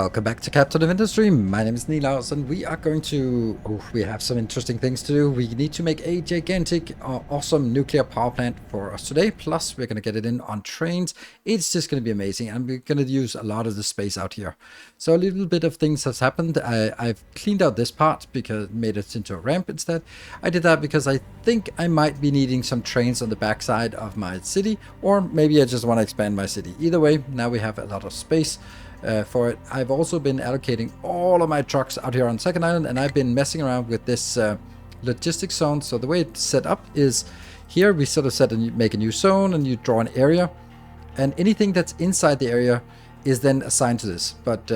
Welcome back to Captain of Industry. My name is Nilaus and we are going to... we have some interesting things to do. We need to make a gigantic, awesome nuclear power plant for us today. Plus, we're going to get it in on trains. It's just going to be amazing and we're going to use a lot of the space out here. So a little bit of things has happened. I've cleaned out this part because made it into a ramp instead. I did that because I think I might be needing some trains on the backside of my city, or maybe I just want to expand my city. Either way, now we have a lot of space for it. I've also been allocating all of my trucks out here on Second Island, and I've been messing around with this logistics zone. So the way it's set up is here we sort of make a new zone and you draw an area, and anything that's inside the area is then assigned to this. But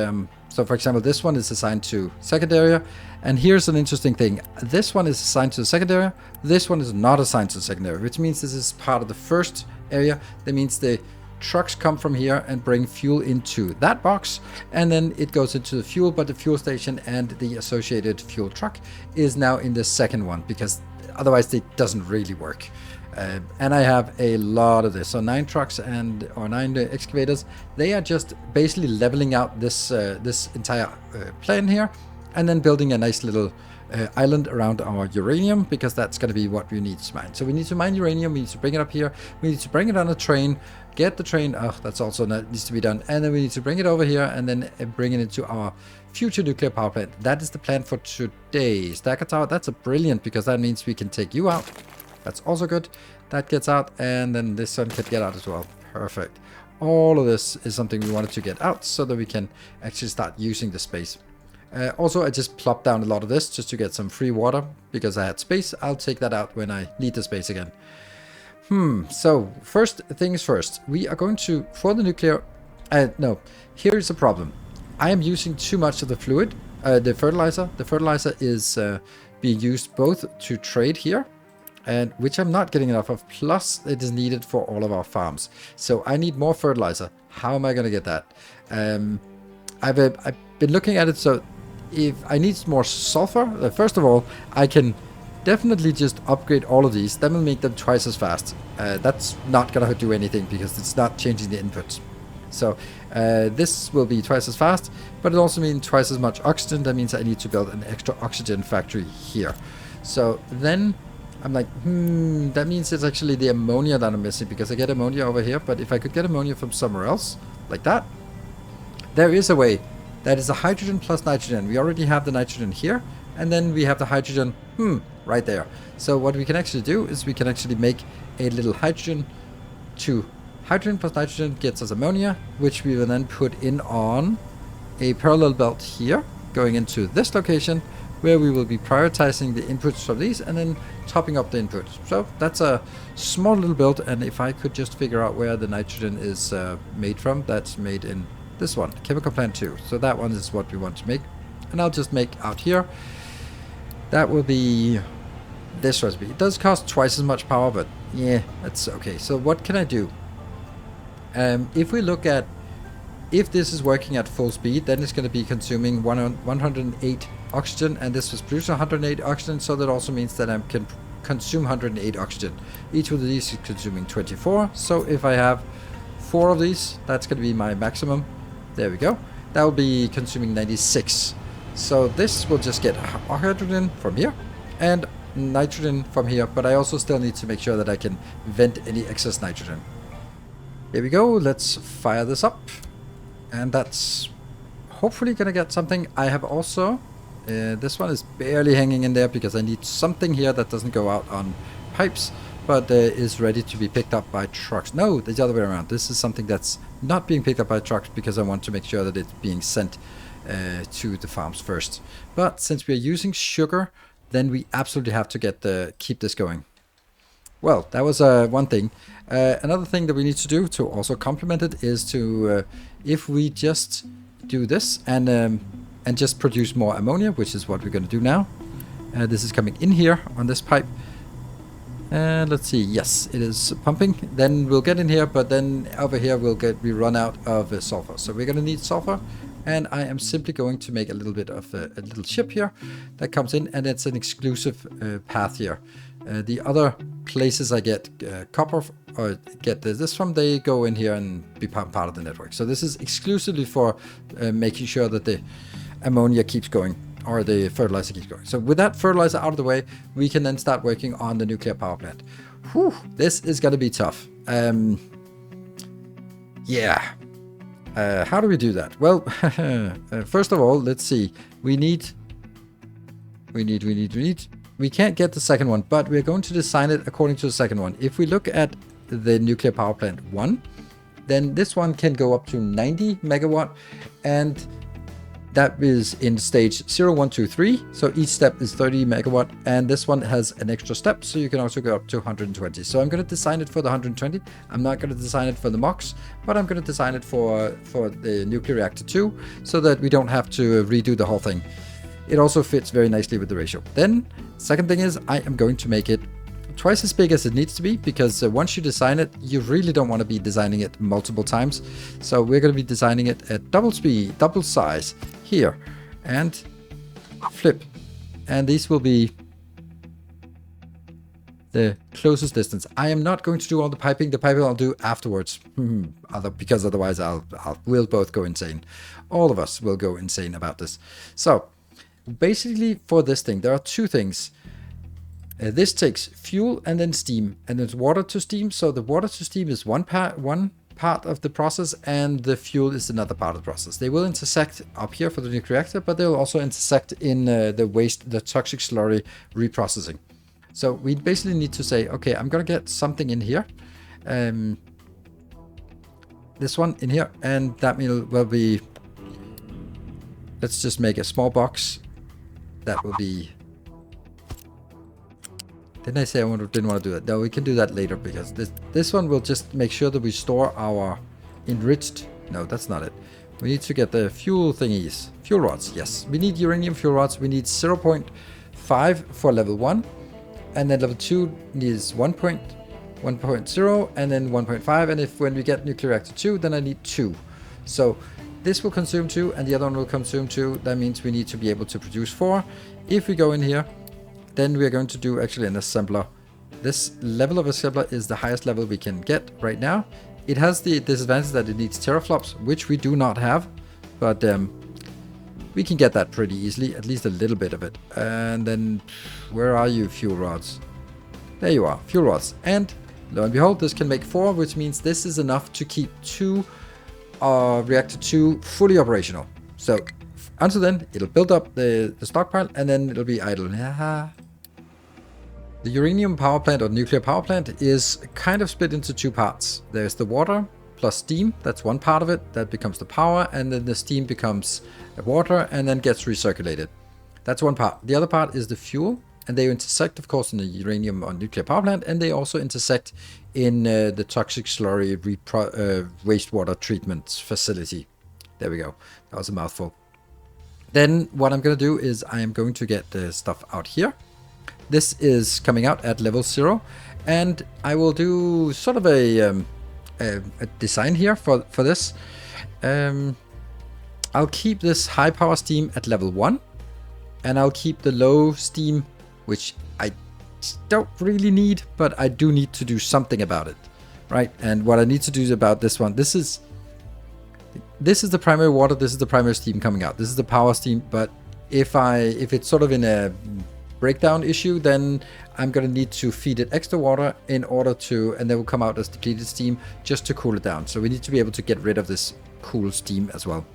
so for example, this one is assigned to second area, and here's an interesting thing. This one is assigned to the second area, this one is not assigned to the second area, which means this is part of the first area. That means the trucks come from here and bring fuel into that box, and then it goes into the fuel, but the fuel station and the associated fuel truck is now in the second one, because otherwise it doesn't really work. And I have a lot of this, so 9 trucks or 9 excavators. They are just basically leveling out this this entire plan here, and then building a nice little island around our uranium, because that's going to be what we need to mine. So we need to mine uranium, we need to bring it up here, we need to bring it on a train, get the train, that's also needs to be done, and then we need to bring it over here and then bring it into our future nuclear power plant. That is the plan for today. Stacker tower, that's a brilliant, because that means we can take you out. That's also good. That gets out, and then this one could get out as well. Perfect. All of this is something we wanted to get out so that we can actually start using the space. Also, I just plopped down a lot of this just to get some free water because I had space. I'll take that out when I need the space again. So first things first, we are going to, for the nuclear, no, here's the problem. I am using too much of the fluid, the fertilizer. The fertilizer is being used both to trade here, and which I'm not getting enough of, plus it is needed for all of our farms. So I need more fertilizer. How am I going to get that? I've been looking at it, so if I need more sulfur, first of all, I can definitely just upgrade all of these. That will make them twice as fast. That's not going to do anything because it's not changing the inputs. So this will be twice as fast, but it also means twice as much oxygen. That means I need to build an extra oxygen factory here. So then I'm like, that means it's actually the ammonia that I'm missing, because I get ammonia over here. But if I could get ammonia from somewhere else, like that, there is a way. That is a hydrogen plus nitrogen. We already have the nitrogen here, and then we have the hydrogen right there. So what we can actually do is we can actually make a little hydrogen to hydrogen plus nitrogen gets us ammonia, which we will then put in on a parallel belt here, going into this location, where we will be prioritizing the inputs from these and then topping up the inputs. So that's a small little build, and if I could just figure out where the nitrogen is made from, that's made in this one, chemical plant 2. So that one is what we want to make, and I'll just make out here. That will be this recipe. It does cost twice as much power, but yeah, that's okay. So what can I do? If we look at, if this is working at full speed, then it's going to be consuming 108 oxygen, and this was producing 108 oxygen, so that also means that I can consume 108 oxygen. Each of these is consuming 24, so if I have 4 of these, that's going to be my maximum. There we go. That will be consuming 96. So this will just get hydrogen from here and nitrogen from here, but I also still need to make sure that I can vent any excess nitrogen. Here we go. Let's fire this up, and that's hopefully going to get something. I have also, this one is barely hanging in there because I need something here that doesn't go out on pipes, but is ready to be picked up by trucks. No, the other way around. This is something that's not being picked up by trucks because I want to make sure that it's being sent to the farms first. But since we're using sugar, then we absolutely have to keep this going. Well, that was one thing. Another thing that we need to do to also complement it is to, if we just do this and just produce more ammonia, which is what we're going to do now. This is coming in here on this pipe. Let's see, yes, it is pumping. Then we'll get in here, but then over here we run out of sulfur. So we're going to need sulfur, and I am simply going to make a little bit of a little ship here that comes in, and it's an exclusive path here. The other places I get copper or get this from, they go in here and be part of the network. So this is exclusively for making sure that the ammonia keeps going, or the fertilizer keeps going. So with that fertilizer out of the way, we can then start working on the nuclear power plant. Whew, this is going to be tough. Yeah. How do we do that? Well, first of all, let's see. We can't get the second one, but we're going to design it according to the second one. If we look at the nuclear power plant 1, then this one can go up to 90 megawatt, and that is in stage 0, 1, 2, 3. So each step is 30 megawatt, and this one has an extra step, so you can also go up to 120. So I'm going to design it for the 120. I'm not going to design it for the MOX, but I'm going to design it for the nuclear reactor 2, so that we don't have to redo the whole thing. It also fits very nicely with the ratio. Then, second thing is, I am going to make it twice as big as it needs to be, because once you design it, you really don't want to be designing it multiple times. So we're going to be designing it at double speed, double size here, and flip. And these will be the closest distance. I am not going to do all the piping. The piping I'll do afterwards, because otherwise we'll both go insane. All of us will go insane about this. So basically, for this thing, there are two things. This takes fuel and then steam, and there's water to steam. So the water to steam is one part of the process, and the fuel is another part of the process. They will intersect up here for the nuclear reactor, but they'll also intersect in the toxic slurry reprocessing. So we basically need to say, okay, I'm gonna get something in here, this one in here, and that will be. Let's just make a small box. That will be. Didn't I say I didn't want to do that? No, we can do that later, because this one will just make sure that we store our enriched. No, that's not it. We need to get the fuel thingies. Fuel rods, yes. We need uranium fuel rods. We need 0.5 for level 1. And then level 2 needs 1.0 and then 1.5. And when we get nuclear reactor 2, then I need 2. So this will consume 2 and the other one will consume 2. That means we need to be able to produce 4. If we go in here, then we are going to do actually an assembler. This level of assembler is the highest level we can get right now. It has the disadvantage that it needs teraflops, which we do not have, but we can get that pretty easily, at least a little bit of it. And then, where are you, fuel rods? There you are, fuel rods. And lo and behold, this can make 4, which means this is enough to keep reactor 2 fully operational. So until then, it'll build up the stockpile, and then it'll be idle. The uranium power plant, or nuclear power plant, is kind of split into 2 parts. There's the water plus steam. That's one part of it. That becomes the power, and then the steam becomes water and then gets recirculated. That's one part. The other part is the fuel, and they intersect, of course, in the uranium or nuclear power plant, and they also intersect in the toxic slurry wastewater treatment facility. There we go. That was a mouthful. Then what I'm going to do is I am going to get the stuff out here. This is coming out at level 0, and I will do sort of a design here for this. I'll keep this high power steam at level 1, and I'll keep the low steam, which I don't really need, but I do need to do something about it, right? And what I need to do about this one, this is the primary water, this is the primary steam coming out, this is the power steam. But if it's sort of in a breakdown issue, then I'm going to need to feed it extra water in order to, and then will come out as depleted steam just to cool it down. So we need to be able to get rid of this cool steam as well,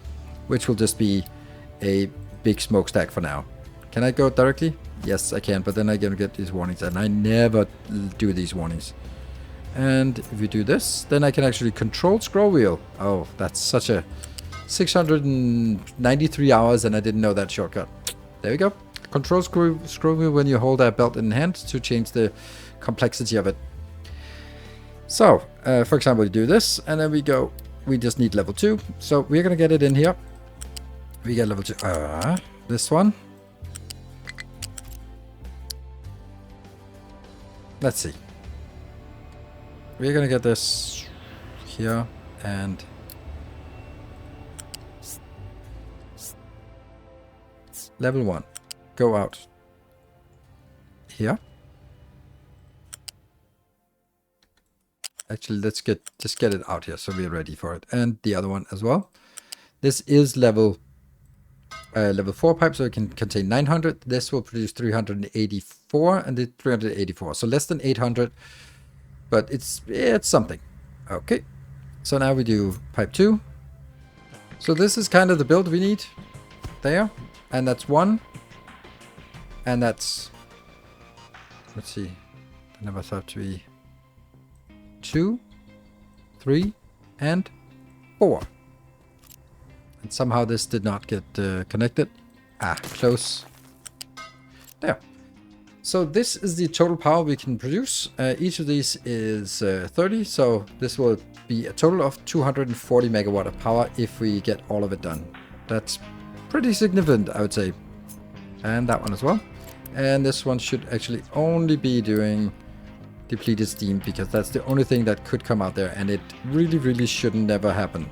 which will just be a big smokestack for now. Can I go directly? Yes, I can, but then I'm going to get these warnings, and I never do these warnings. And if we do this, then I can actually control scroll wheel. Oh, that's such a 693 hours, and I didn't know that shortcut. There we go. Control scroll wheel when you hold that belt in hand to change the complexity of it. So, for example, you do this, and then we go. We just need level 2. So we're going to get it in here. We get level 2. This one. Let's see. We're going to get this here, and level 1. Go out here. Actually, let's just get it out here so we're ready for it. And the other one as well. This is level 4 pipe, so it can contain 900. This will produce 384 and the 384. So less than 800, but it's something. Okay. So now we do pipe 2. So this is kind of the build we need there. And that's 1. And that's, let's see, the numbers have to be 2, 3, and 4. And somehow this did not get connected. Close. There. So this is the total power we can produce. Each of these is 30, so this will be a total of 240 megawatt of power if we get all of it done. That's pretty significant, I would say. And that one as well. And this one should actually only be doing depleted steam, because that's the only thing that could come out there, and it really shouldn't never happen.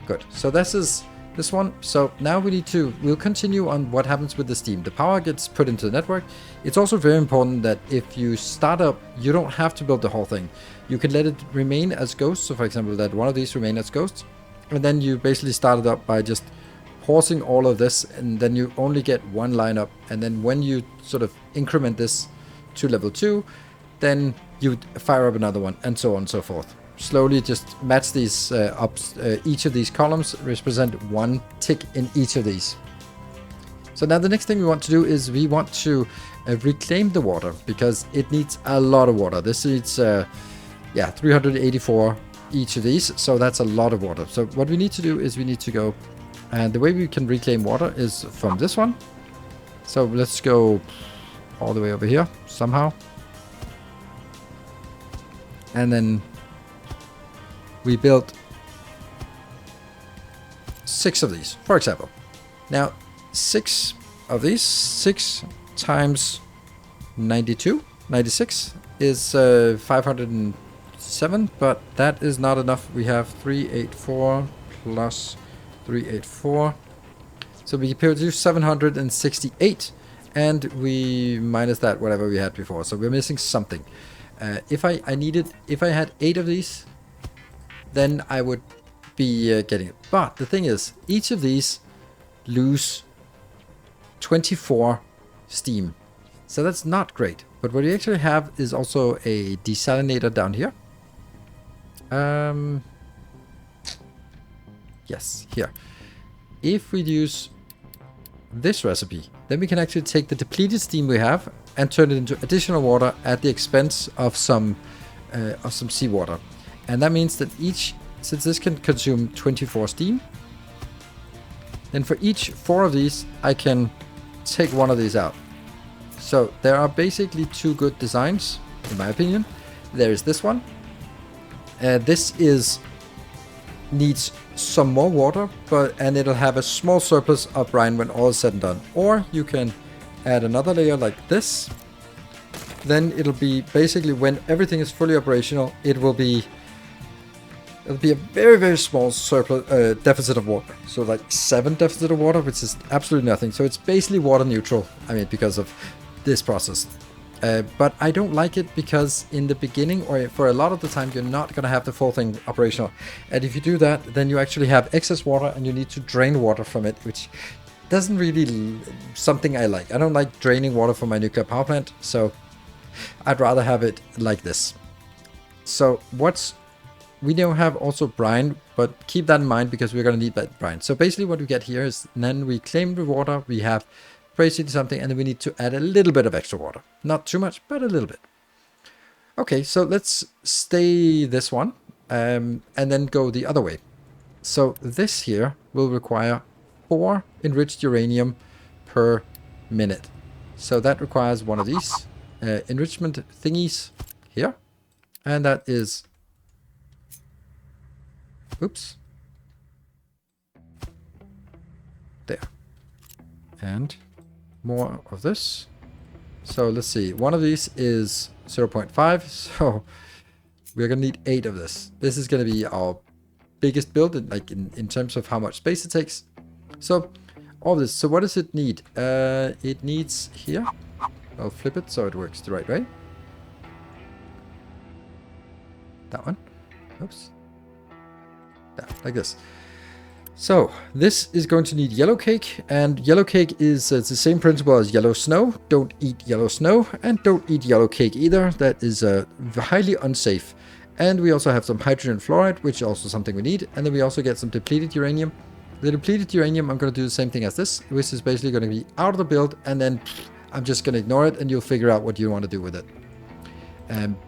Good. So this is this one. So now we'll continue on what happens with the steam. The power gets put into the network. It's also very important that if you start up, you don't have to build the whole thing. You can let it remain as ghosts. So for example, that one of these remain as ghosts, and then you basically start it up by just pausing all of this, and then you only get one line up. And then when you sort of increment this to level 2, then you fire up another one, and so on and so forth. Slowly just match these each of these columns represent 1 tick in each of these. So now the next thing we want to do is we want to reclaim the water, because it needs a lot of water. This needs 384 each of these, so that's a lot of water. So what we need to do is we need to go, and the way we can reclaim water is from this one. So let's go all the way over here somehow, and then we built 6 of these, for example. Now, 6 of these, 6 times 96 is 507, but that is not enough. We have 384 plus 384. So we produce 768, and we minus that whatever we had before. So we're missing something. If I had 8 of these, then I would be getting it. But the thing is, each of these lose 24 steam. So that's not great. But what we actually have is also a desalinator down here. Yes, here. If we use this recipe, then we can actually take the depleted steam we have and turn it into additional water at the expense of some seawater. And that means that since this can consume 24 steam, then for each 4 of these, I can take one of these out. So there are basically 2 good designs, in my opinion. There is this one. This needs some more water, and it'll have a small surplus of brine when all is said and done. Or you can add another layer like this. Then it'll be basically, when everything is fully operational, it'll be a very small surplus deficit of water. So like 7 deficit of water, which is absolutely nothing. So it's basically water neutral. I mean, because of this process. But I don't like it, because in the beginning, or for a lot of the time, you're not going to have the full thing operational. And if you do that, then you actually have excess water, and you need to drain water from it, which doesn't really something I like. I don't like draining water from my nuclear power plant, so I'd rather have it like this. So we now have also brine, but keep that in mind, because we're going to need that brine. So basically what we get here is, then we claim the water, we have basically something, and then we need to add a little bit of extra water. Not too much, but a little bit. Okay, so let's stay this one, and then go the other way. So this here will require 4 enriched uranium per minute. So that requires one of these enrichment thingies here, and that is, oops, there, and more of this. So let's see, one of these is 0.5, so we're gonna need 8 of this. This is gonna be our biggest build, in terms of how much space it takes. So all this. So what does it need? It needs here. I'll flip it so it works the right way. That one. Oops. Yeah, like this. So this is going to need yellow cake, and yellow cake is the same principle as yellow snow. Don't eat yellow snow, and don't eat yellow cake either. That is highly unsafe. And we also have some hydrogen fluoride, which is also something we need. And then we also get some depleted uranium. The depleted uranium, I'm going to do the same thing as this, which is basically going to be out of the build, and then I'm just going to ignore it, and you'll figure out what you want to do with it.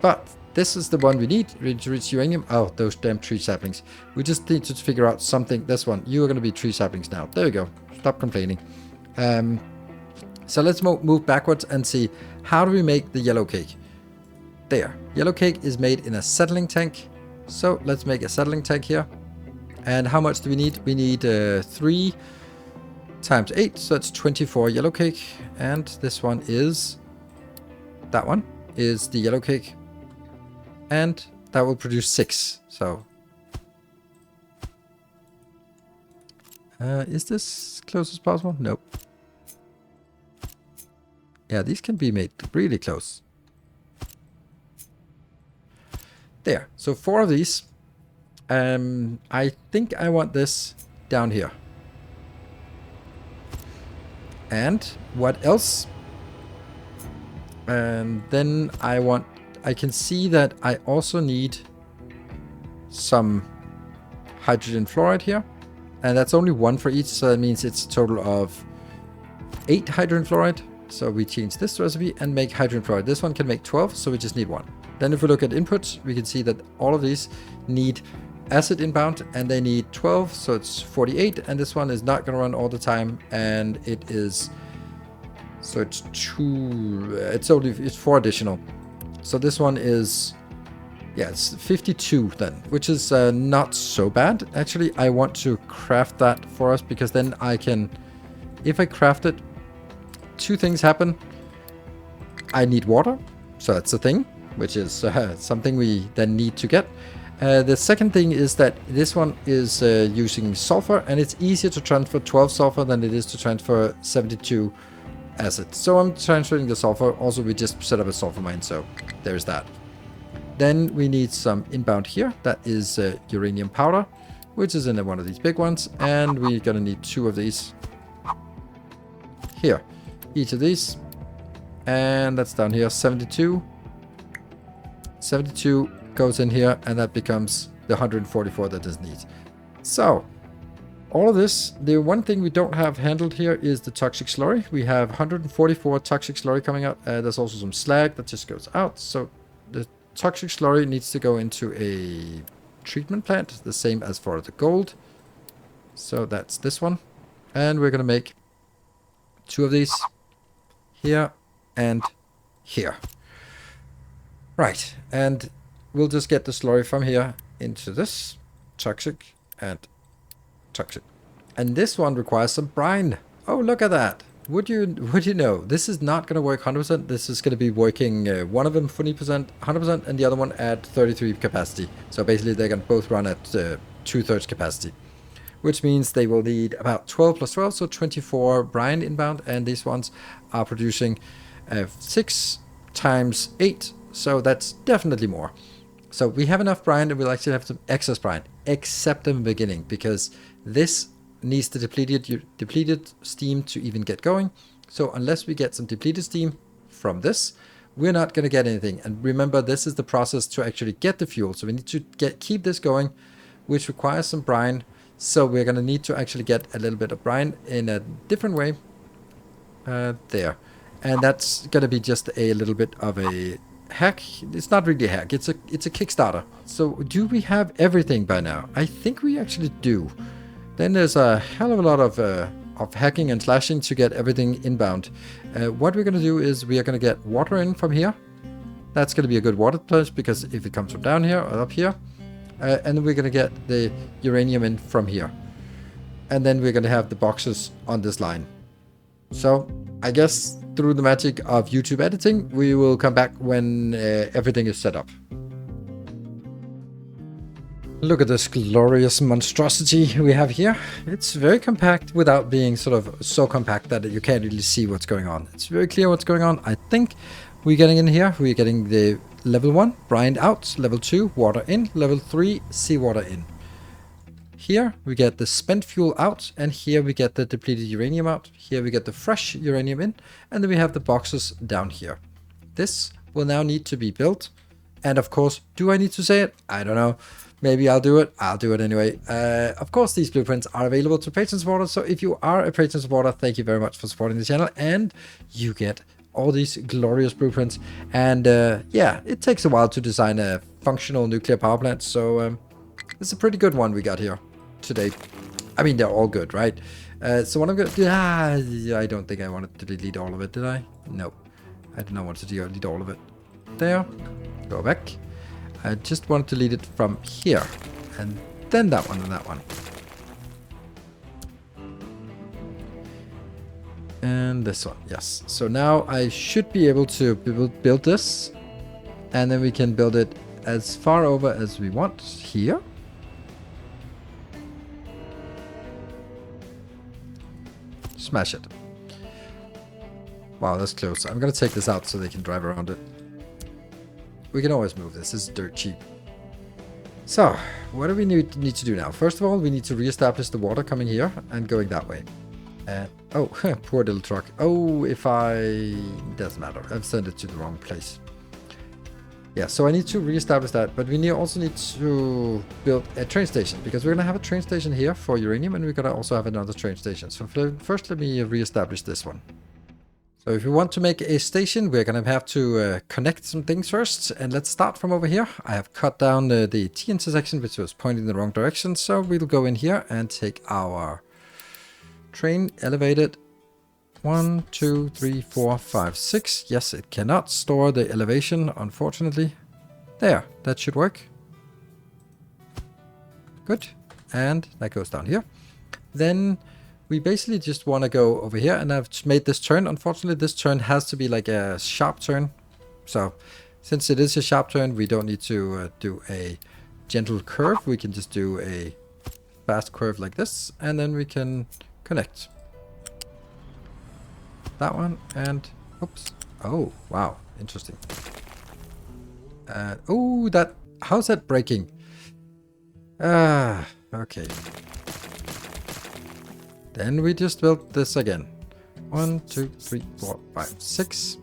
But this is the one we need to reach uranium. Oh, those damn tree saplings. We just need to figure out something. This one. You are going to be tree saplings now. There we go. Stop complaining. So let's move backwards and see, how do we make the yellow cake? There. Yellow cake is made in a settling tank. So let's make a settling tank here. And how much do we need? We need 3 times 8. So that's 24 yellow cake. And this one is... that one is the yellow cake. And that will produce 6. So, is this close as possible? Nope. Yeah, these can be made really close. There. So 4 of these. I think I want this down here. And what else? And then I can see that I also need some hydrogen fluoride here. And that's only 1 for each, so that means it's a total of 8 hydrogen fluoride. So we change this recipe and make hydrogen fluoride. This one can make 12, so we just need 1. Then if we look at inputs, we can see that all of these need acid inbound, and they need 12, so it's 48. And this one is not going to run all the time, and it is... so it's 2... it's 4 additional. So this one is, yeah, it's 52 then, which is not so bad. Actually, I want to craft that for us, because then I can, if I craft it, 2 things happen. I need water, so that's a thing, which is something we then need to get. The second thing is that this one is using sulfur, and it's easier to transfer 12 sulfur than it is to transfer 72 acid. So I'm transferring the sulfur. Also, we just set up a sulfur mine, so there's that. Then we need some inbound here. That is uranium powder, which is in one of these big ones, and we're gonna need 2 of these here, each of these, and that's down here. 72 goes in here, and that becomes the 144 that is needed. So all of this, the one thing we don't have handled here is the toxic slurry. We have 144 toxic slurry coming out. There's also some slag that just goes out. So the toxic slurry needs to go into a treatment plant, the same as for the gold. So that's this one. And we're going to make 2 of these here and here. Right. And we'll just get the slurry from here into this toxic and toxic. And this one requires some brine. Oh, look at that. Would you know? This is not going to work 100%. This is going to be working one of them 40%, 100%, and the other one at 33 capacity. So basically they're going to both run at 2/3 capacity, which means they will need about 12 plus 12, so 24 brine inbound, and these ones are producing 6 times 8, so that's definitely more. So we have enough brine, and we'll actually have some excess brine, except in the beginning, because this needs the depleted steam to even get going. So unless we get some depleted steam from this, we're not going to get anything. And remember, this is the process to actually get the fuel. So we need to keep this going, which requires some brine. So we're going to need to actually get a little bit of brine in a different way. There. And that's going to be just a little bit of a hack. It's not really a hack. It's a Kickstarter. So do we have everything by now? I think we actually do. Then there's a hell of a lot of hacking and slashing to get everything inbound. What we're going to do is we are going to get water in from here. That's going to be a good water place, because if it comes from down here or up here, and then we're going to get the uranium in from here. And then we're going to have the boxes on this line. So I guess through the magic of YouTube editing, we will come back when everything is set up. Look at this glorious monstrosity we have here. It's very compact without being sort of so compact that you can't really see what's going on. It's very clear what's going on. I think we're getting in here. We're getting the level 1, brine out. Level 2, water in. Level 3, seawater in. Here we get the spent fuel out, and here we get the depleted uranium out. Here we get the fresh uranium in, and then we have the boxes down here. This will now need to be built. And of course, do I need to say it? I don't know. Maybe I'll do it. I'll do it anyway. Of course, these blueprints are available to patron supporters. So if you are a patron supporter, thank you very much for supporting the channel. And you get all these glorious blueprints. And yeah, it takes a while to design a functional nuclear power plant. So it's a pretty good one we got here today. I mean, they're all good, right? So what I'm going to do... I don't think I wanted to delete all of it, did I? No. I did not want to delete all of it. There. Go back. I just wanted to delete it from here. And then that one and that one. And this one, yes. So now I should be able to build this. And then we can build it as far over as we want here. Smash it. Wow, that's close. I'm going to take this out so they can drive around it. We can always move this. This is dirt cheap. So, what do we need to do now? First of all, we need to reestablish the water coming here and going that way. And, oh, poor little truck. Oh, doesn't matter. I've sent it to the wrong place. Yeah, so I need to reestablish that. But we also need to build a train station, because we're going to have a train station here for uranium, and we're going to also have another train station. So first, let me reestablish this one. So if we want to make a station, we're going to have to connect some things first. And let's start from over here. I have cut down the T intersection, which was pointing in the wrong direction. So we'll go in here and take our train elevated. 1, 2, 3, 4, 5, 6. Yes, it cannot store the elevation, unfortunately. There, that should work. Good. And that goes down here. Then... we basically just want to go over here, and I've made this turn. Unfortunately, this turn has to be like a sharp turn. So, since it is a sharp turn, we don't need to do a gentle curve. We can just do a fast curve like this, and then we can connect. That one, and oops. Oh, wow. Interesting. Oh, how's that breaking? Okay. Then we just built this again. 1, 2, 3, 4, 5, 6.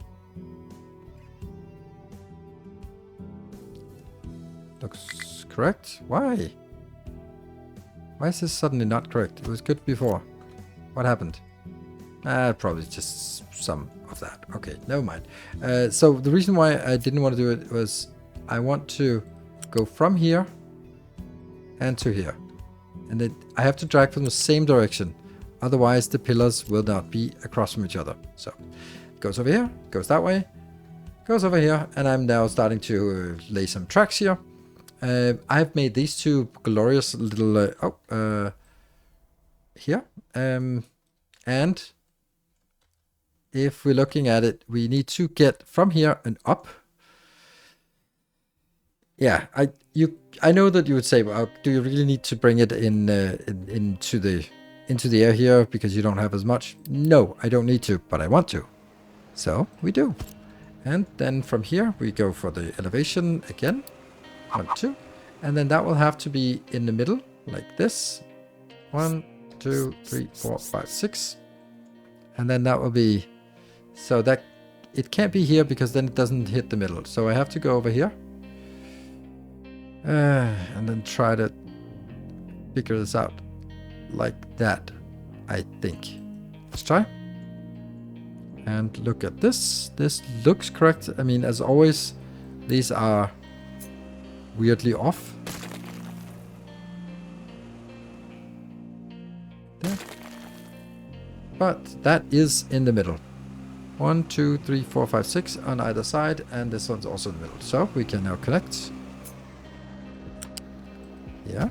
Looks correct. Why? Why is this suddenly not correct? It was good before. What happened? Probably just some of that. Okay, never mind. So the reason why I didn't want to do it was I want to go from here and to here. And then I have to drag from the same direction. Otherwise, the pillars will not be across from each other. So, it goes over here, goes that way, goes over here, and I'm now starting to lay some tracks here. I've made these two glorious little... here. And if we're looking at it, we need to get from here and up. Yeah, I know that you would say, well, do you really need to bring it into the air here because you don't have as much? No, I don't need to, but I want to. So we do. And then from here we go for the elevation again. 1, 2. And then that will have to be in the middle like this. 1, 2, 3, 4, 5, 6. And then that will be... so that it can't be here because then it doesn't hit the middle. So I have to go over here. And then try to figure this out. Like that, I think. Let's try. And look at this. This looks correct. I mean, as always, these are weirdly off. There. But that is in the middle. 1, 2, 3, 4, 5, 6 on either side, and this one's also in the middle. So we can now connect. Yeah.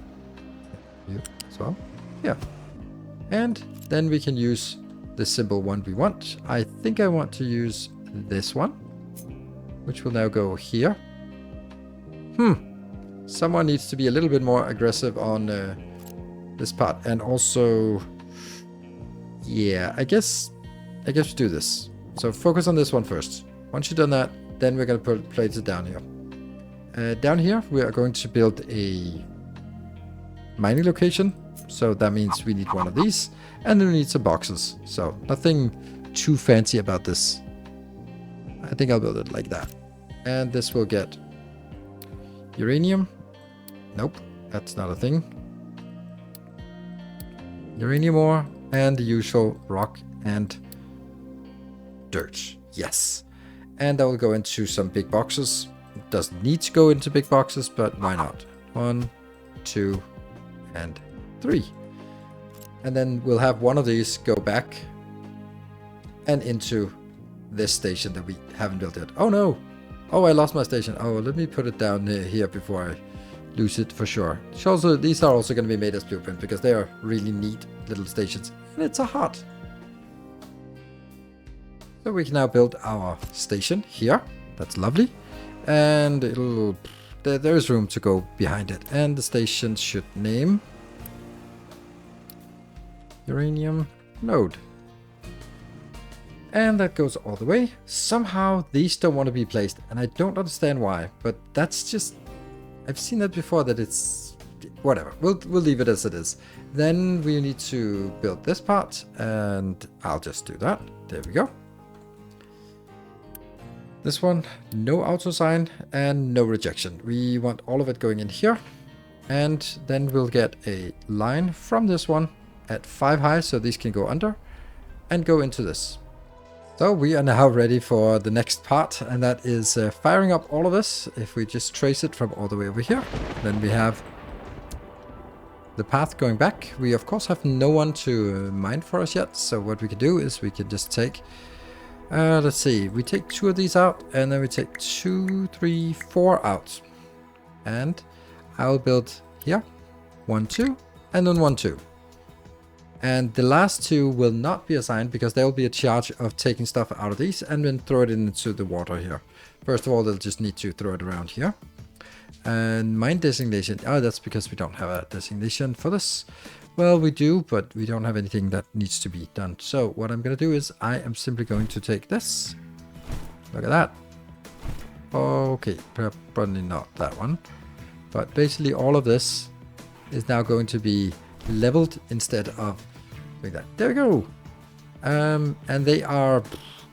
You as well. Yeah. And then we can use the symbol one we want. I think I want to use this one, which will now go here. Someone needs to be a little bit more aggressive on this part. And also, yeah, I guess we do this. So focus on this one first. Once you've done that, then we're going to place it down here. Down here, we are going to build a mining location. So that means we need one of these. And then we need some boxes. So nothing too fancy about this. I think I'll build it like that. And this will get uranium. Nope, that's not a thing. Uranium ore and the usual rock and dirt. Yes. And that will go into some big boxes. It doesn't need to go into big boxes, but why not? 1, 2, and 3. And then we'll have one of these go back and into this station that we haven't built yet. Oh no! Oh, I lost my station. Oh, let me put it down here before I lose it for sure. Also, these are also going to be made as blueprint because they are really neat little stations. And it's a heart. So we can now build our station here. That's lovely. And it'll... There's room to go behind it. And the station should name... Uranium node. And that goes all the way. Somehow these don't want to be placed. And I don't understand why. But that's just... I've seen that before that it's... Whatever. We'll leave it as it is. Then we need to build this part. And I'll just do that. There we go. This one, no auto sign and no rejection. We want all of it going in here. And then we'll get a line from this one at 5 high, so these can go under and go into this. So we are now ready for the next part, and that is firing up all of this. If we just trace it from all the way over here, then we have the path going back. We of course have no one to mine for us yet, so what we can do is we can just take let's see, we take 2 of these out, and then we take 2, 3, 4 out. And I'll build here 1, 2, and then 1, 2. And the last 2 will not be assigned because there will be a charge of taking stuff out of these and then throw it into the water here. First of all, they'll just need to throw it around here. And mine designation, oh, that's because we don't have a designation for this. Well, we do, but we don't have anything that needs to be done. So what I'm going to do is I am simply going to take this. Look at that. Okay, probably not that one. But basically all of this is now going to be leveled instead of like that. There we go. And they are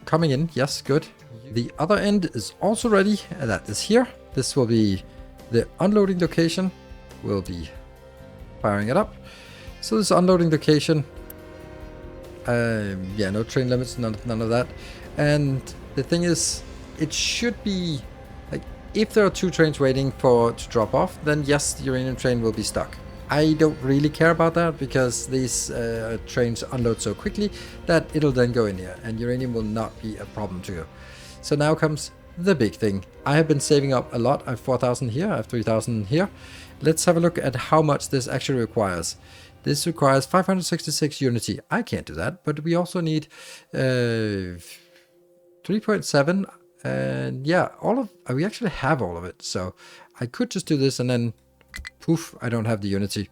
coming in. Yes, good. The other end is also ready. And that is here. This will be the unloading location. We'll be firing it up. So this unloading location, yeah, no train limits, none of that. And the thing is, it should be, like, if there are 2 trains waiting to drop off, then yes, the uranium train will be stuck. I don't really care about that because these trains unload so quickly that it'll then go in here and uranium will not be a problem to you. So now comes the big thing. I have been saving up a lot. I have 4,000 here, I have 3,000 here. Let's have a look at how much this actually requires. This requires 566 unity. I can't do that, but we also need 3.7. And yeah, we actually have all of it. So I could just do this and then poof, I don't have the unity.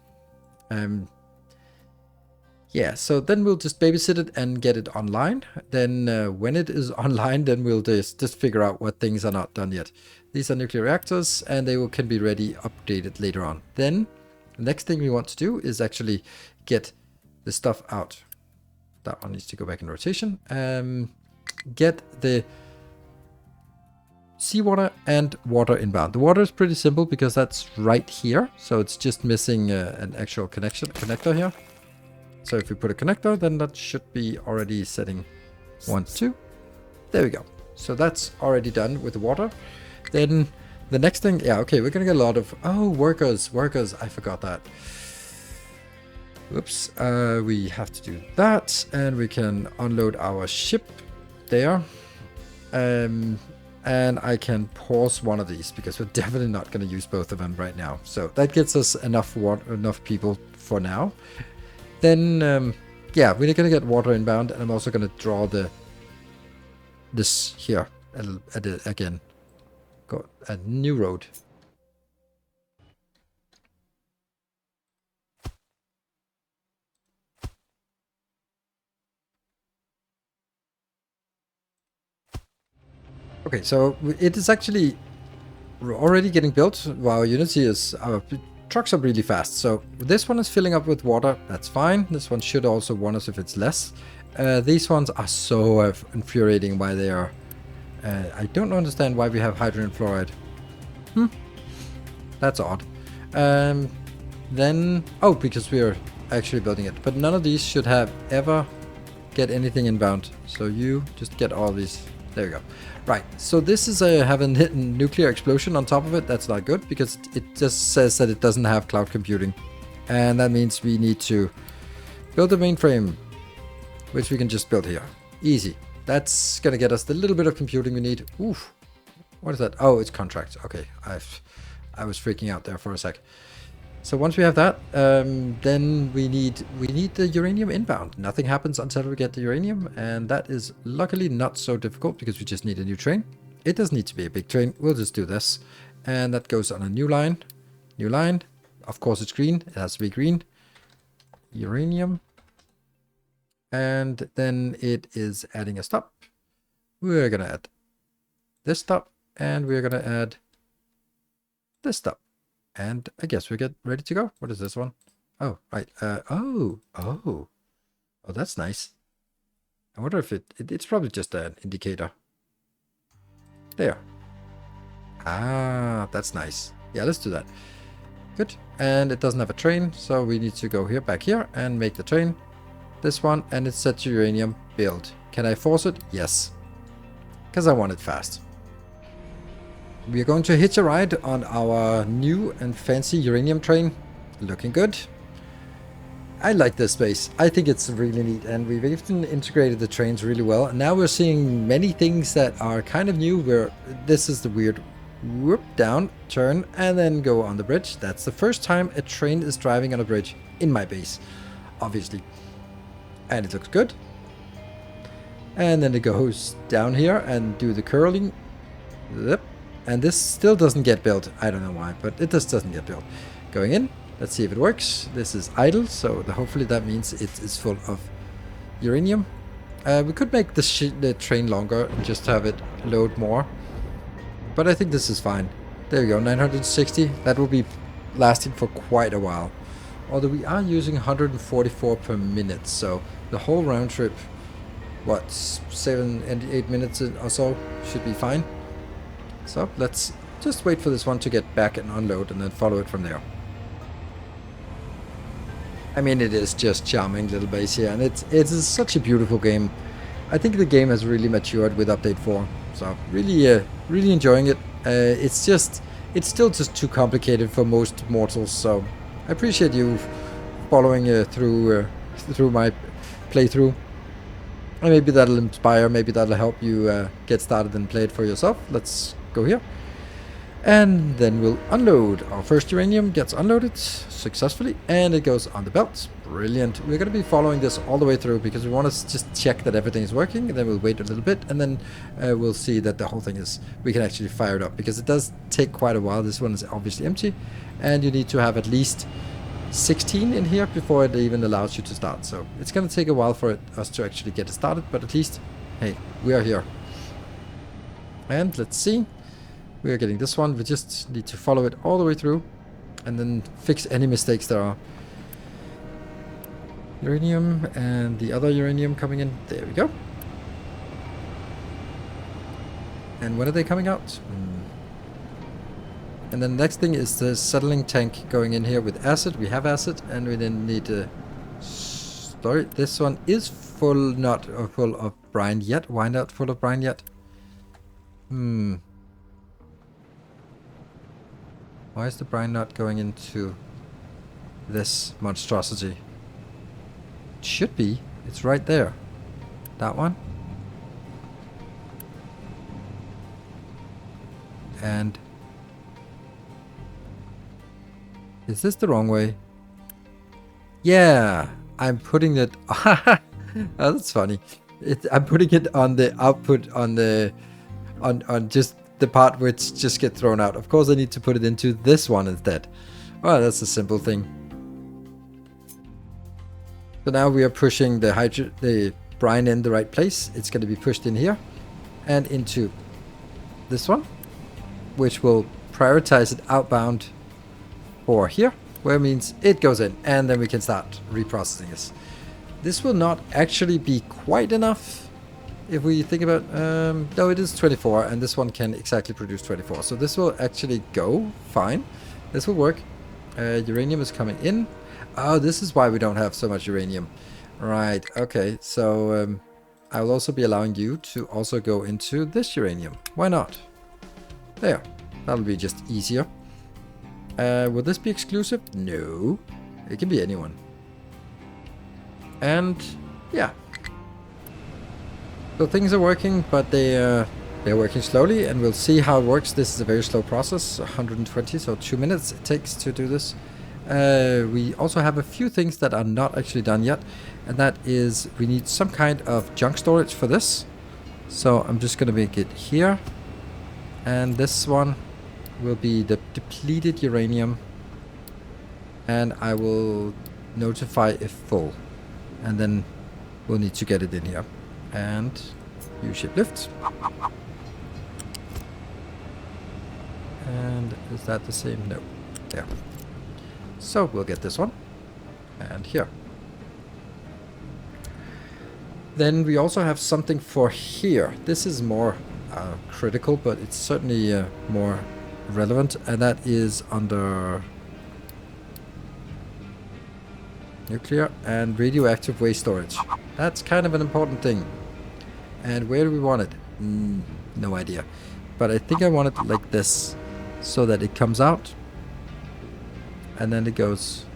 Yeah, so then we'll just babysit it and get it online. Then when it is online, then we'll just figure out what things are not done yet. These are nuclear reactors and they can be ready, updated later on. Then the next thing we want to do is actually get the stuff out. That one needs to go back in rotation. Get the seawater and water inbound. The water is pretty simple because that's right here. So it's just missing an actual connector here. So if we put a connector, then that should be already setting 1, 2. There we go. So that's already done with the water. Then the next thing, yeah, okay, we're gonna get a lot of, oh, workers, I forgot that. Oops, we have to do that, and we can unload our ship there. And I can pause one of these because we're definitely not gonna use both of them right now. So that gets us enough people for now. Then, yeah, we're gonna get water inbound, and I'm also gonna draw this here again. Got a new road. Okay, so it is actually already getting built. Wow, Unity is... Our trucks are really fast. So this one is filling up with water. That's fine. This one should also warn us if it's less. These ones are so infuriating why they are... I don't understand why we have hydrogen fluoride. That's odd. Then... Oh, because we are actually building it. But none of these should have ever get anything inbound. So you just get all these. There we go. Right. So this is a having hit a nuclear explosion on top of it. That's not good because it just says that it doesn't have cloud computing. And that means we need to build a mainframe, which we can just build here. Easy. That's going to get us the little bit of computing we need. Oof. What is that? Oh, it's contracts. Okay. I was freaking out there for a sec. So once we have that, then we need the uranium inbound. Nothing happens until we get the uranium, and that is luckily not so difficult because we just need a new train. It doesn't need to be a big train. We'll just do this, and that goes on a new line. New line. Of course, it's green. It has to be green. Uranium, and then it is adding a stop. We're gonna add this stop, and we're gonna add this stop. And I guess we get ready to go. What is this one? Oh, right. Oh, that's nice. I wonder if it's probably just an indicator. There. Ah, that's nice. Yeah, let's do that. Good. And it doesn't have a train, so we need to go here, back here, and make the train. This one, and it's set to uranium build. Can I force it? Yes. Because I want it fast. We are going to hitch a ride on our new and fancy uranium train. Looking good. I like this space. I think it's really neat, and we've even integrated the trains really well. And now we're seeing many things that are kind of new, where this is the weird whoop down, turn, and then go on the bridge. That's the first time a train is driving on a bridge in my base, obviously. And it looks good. And then it goes down here and do the curling. Yep. And this still doesn't get built. I don't know why, but it just doesn't get built. Going in. Let's see if it works. This is idle, so hopefully that means it is full of uranium. We could make the train longer and just have it load more. But I think this is fine. There we go, 960. That will be lasting for quite a while. Although we are using 144 per minute, so the whole round trip, what, 7 and 8 minutes or so, should be fine. So let's just wait for this one to get back and unload and then follow it from there. I mean, it is just charming little base here, and it's such a beautiful game. I think the game has really matured with update 4, so really enjoying it. It's still just too complicated for most mortals, so I appreciate you following through my playthrough. And maybe that'll inspire, maybe that'll help you get started and play it for yourself. Let's go here. And then we'll unload. Our first uranium gets unloaded successfully, and it goes on the belt. Brilliant. We're going to be following this all the way through because we want to just check that everything is working, and then we'll wait a little bit, and then we'll see that the whole thing is, we can actually fire it up, because it does take quite a while. This one is obviously empty, and you need to have at least 16 in here before it even allows you to start. So it's going to take a while for us to actually get it started, but at least, hey, we are here. And let's see. We are getting this one. We just need to follow it all the way through and then fix any mistakes there are. Uranium and the other uranium coming in. There we go. And when are they coming out? And then the next thing is the settling tank going in here with acid. We have acid, and we then need to store it. This one is full, not full of brine yet. Why not full of brine yet? Why is the brine not going into this monstrosity? It should be. It's right there. That one. And is this the wrong way? Yeah, I'm putting it. Oh, that's funny. I'm putting it on the output on the on just the part which just get thrown out. Of course, I need to put it into this one instead. Well, that's a simple thing. So now we are pushing the brine in the right place. It's going to be pushed in here and into this one, which will prioritize it outbound for here, where it means it goes in, and then we can start reprocessing this. This will not actually be quite enough if we think about, no, it is 24, and this one can exactly produce 24. So this will actually go fine. This will work. Uranium is coming in. Oh, this is why we don't have so much uranium. Right, okay, so I will also be allowing you to also go into this uranium. Why not? There, that'll be just easier. Will this be exclusive? No, it can be anyone. And yeah, so things are working, but they're working slowly, and we'll see how it works. This is a very slow process, 120, so 2 minutes it takes to do this. We also have a few things that are not actually done yet, and that is we need some kind of junk storage for this. So I'm just going to make it here, and this one will be the depleted uranium, and I will notify if full, and then we'll need to get it in here. And use ship lift. And is that the same? No. There. So we'll get this one. And here. Then we also have something for here. This is more critical, but it's certainly more relevant. And that is under nuclear and radioactive waste storage. That's kind of an important thing. And where do we want it? No idea. But I think I want it like this, so that it comes out, and then it goes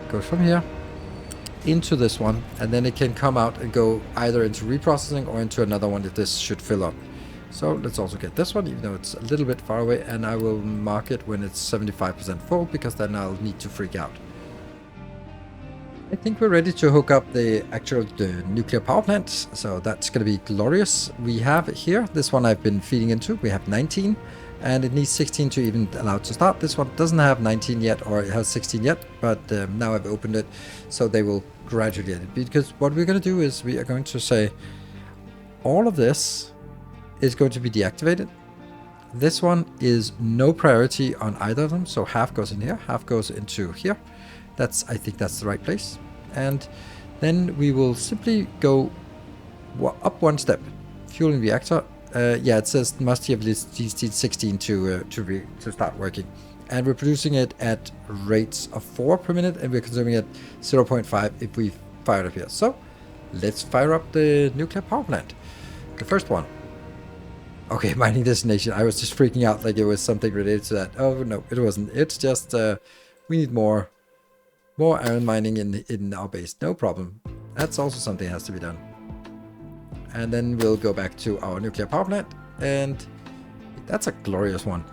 from here into this one, and then it can come out and go either into reprocessing or into another one if this should fill up. So let's also get this one, even though it's a little bit far away, and I will mark it when it's 75% full, because then I'll need to freak out. I think we're ready to hook up the actual nuclear power plant, so that's going to be glorious. We have here, this one I've been feeding into, we have 19, and it needs 16 to even allow it to start. This one doesn't have 19 yet, or it has 16 yet, but now I've opened it, so they will gradually get it. Because what we're going to do is we are going to say all of this is going to be deactivated. This one is no priority on either of them, so half goes in here, half goes into here. I think that's the right place. And then we will simply go up one step. Fueling reactor. Yeah, it says must have at least 16 to start working. And we're producing it at rates of 4 per minute, and we're consuming at 0.5 if we fire it up here. So let's fire up the nuclear power plant. The first one. Okay, mining destination. I was just freaking out like it was something related to that. Oh no, it wasn't. It's just we need more iron mining in our base. No problem. That's also something that has to be done. And then we'll go back to our nuclear power plant, and that's a glorious one.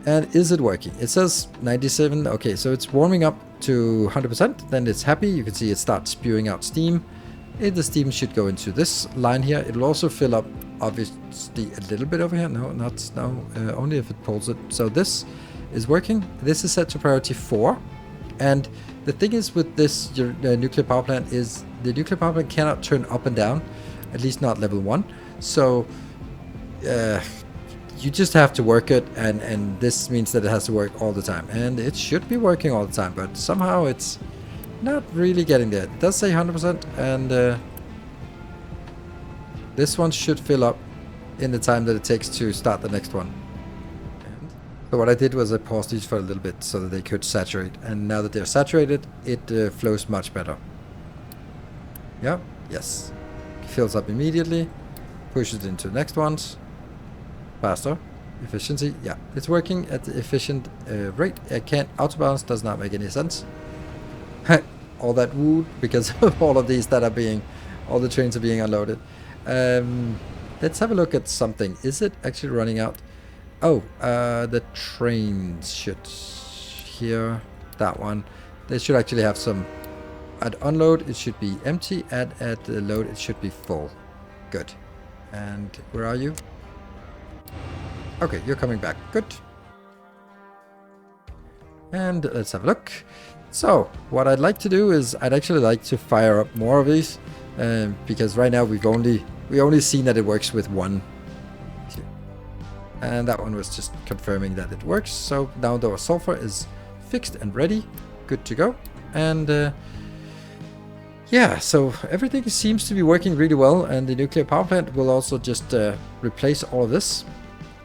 And is it working? It says 97. Okay, so it's warming up to 100%. Then it's happy. You can see it starts spewing out steam. The steam should go into this line here. It will also fill up, obviously, a little bit over here. No, not now. Only if it pulls it. So this is working. This is set to priority 4. And the thing is with this nuclear power plant is the nuclear power plant cannot turn up and down, at least not level 1. So you just have to work it, and this means that it has to work all the time. And it should be working all the time, but somehow it's not really getting there. It does say 100%, and this one should fill up in the time that it takes to start the next one. So what I did was I paused these for a little bit so that they could saturate, and now that they're saturated, it flows much better. Yeah, yes. Fills up immediately, pushes into the next ones. Faster. Efficiency, yeah. It's working at the efficient rate. I can't autobalance, does not make any sense. All that wood, because of all of these that are being, all the trains are being unloaded. Let's have a look at something. Is it actually running out? Oh, the trains should, here, that one. They should actually have some, at unload it should be empty, at the load it should be full. Good. And where are you? Okay, you're coming back. Good. And let's have a look. So, what I'd like to do is, I'd actually like to fire up more of these, because right now we've only seen that it works with one. And that one was just confirming that it works. So now the sulfur is fixed and ready, good to go. And yeah, so everything seems to be working really well, and the nuclear power plant will also just replace all of this,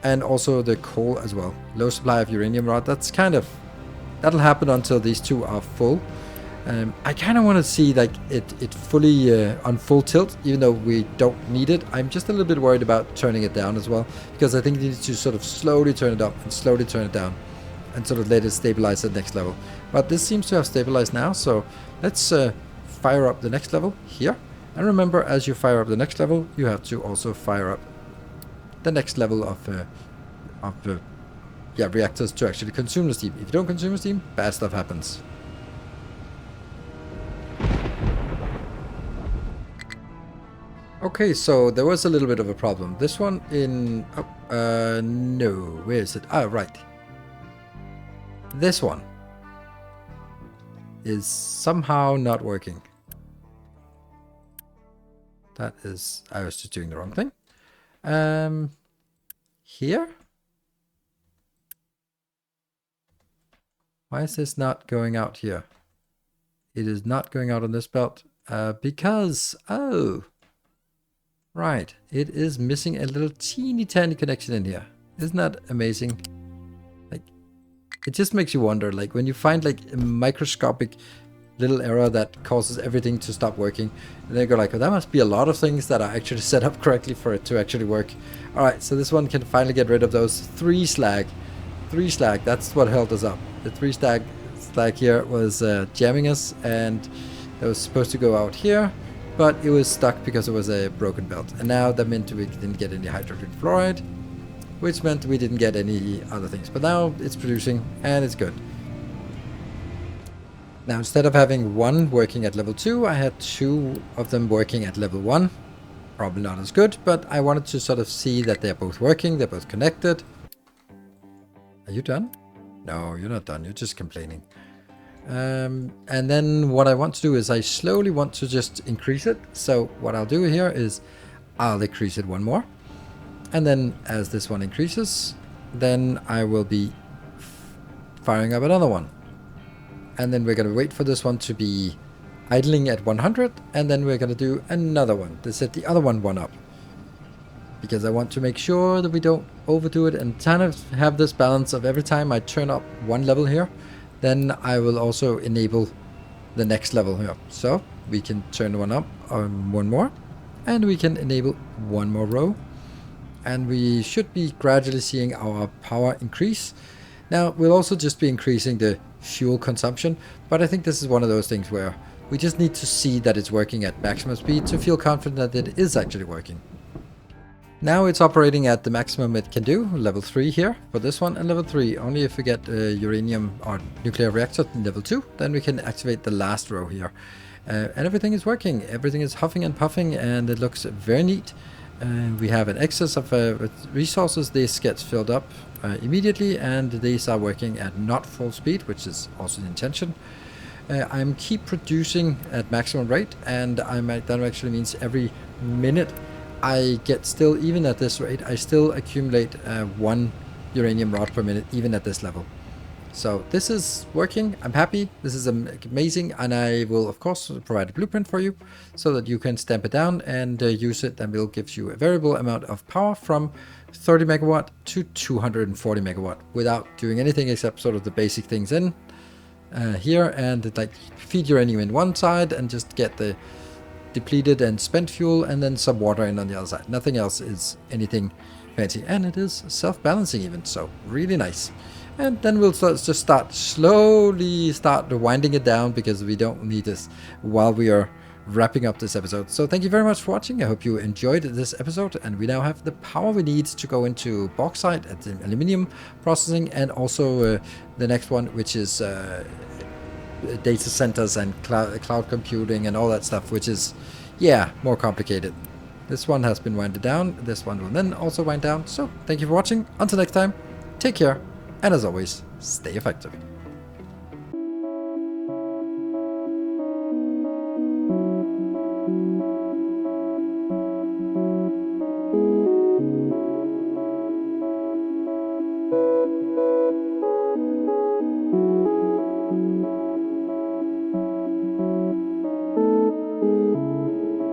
and also the coal as well. Low supply of uranium rod, that'll happen until these two are full. I kind of want to see like it fully on full tilt, even though we don't need it. I'm just a little bit worried about turning it down as well, because I think you need to sort of slowly turn it up and slowly turn it down, and sort of let it stabilize at the next level. But this seems to have stabilized now, so let's fire up the next level here. And remember, as you fire up the next level, you have to also fire up the next level of reactors to actually consume the steam. If you don't consume the steam, bad stuff happens. Okay, so there was a little bit of a problem. This one in... no, where is it? Ah, right. This one is somehow not working. That is... I was just doing the wrong thing. Here? Why is this not going out here? It is not going out on this belt. Because... Oh... Right, it is missing a little teeny tiny connection in here. Isn't that amazing? Like, it just makes you wonder, like when you find like a microscopic little error that causes everything to stop working, and then you go like, oh, that must be a lot of things that are actually set up correctly for it to actually work. Alright, so this one can finally get rid of those 3 slag. 3 slag, that's what held us up. The 3 slag here was jamming us, and it was supposed to go out here. But it was stuck because it was a broken belt. And now that meant we didn't get any hydrogen fluoride, which meant we didn't get any other things. But now it's producing and it's good. Now instead of having one working at level 2, I had 2 of them working at level 1. Probably not as good, but I wanted to sort of see that they're both working, they're both connected. Are you done? No, you're not done, you're just complaining. And then what I want to do is I slowly want to just increase it. So what I'll do here is I'll increase it one more. And then as this one increases, then I will be firing up another one. And then we're going to wait for this one to be idling at 100. And then we're going to do another one to set the other one up. Because I want to make sure that we don't overdo it and kind of have this balance of every time I turn up one level here, then I will also enable the next level here. So we can turn one up on one more, and we can enable one more row, and we should be gradually seeing our power increase. Now we'll also just be increasing the fuel consumption, but I think this is one of those things where we just need to see that it's working at maximum speed to feel confident that it is actually working. Now it's operating at the maximum it can do, level 3 here for this one, and level 3 only if we get uranium or nuclear reactor in level 2, then we can activate the last row here. And everything is working, everything is huffing and puffing, and it looks very neat. We have an excess of resources. This gets filled up immediately, and these are working at not full speed, which is also the intention. I'm keep producing at maximum rate, and that actually means every minute I get still, even at this rate, I still accumulate 1 uranium rod per minute, even at this level. So this is working. I'm happy. This is amazing, and I will of course provide a blueprint for you so that you can stamp it down and use it, and will give you a variable amount of power from 30 megawatt to 240 megawatt without doing anything except sort of the basic things in here, and like feed uranium in one side and just get the depleted and spent fuel, and then some water in on the other side. Nothing else is anything fancy, and it is self-balancing even, so really nice. And then we'll just slowly start winding it down, because we don't need this while we are wrapping up this episode. So thank you very much for watching. I hope you enjoyed this episode, and we now have the power we need to go into bauxite and aluminium processing, and also the next one, which is data centers and cloud computing and all that stuff, which is, yeah, more complicated. This one has been winded down. This one will then also wind down. So thank you for watching. Until next time, take care, and as always, stay effective.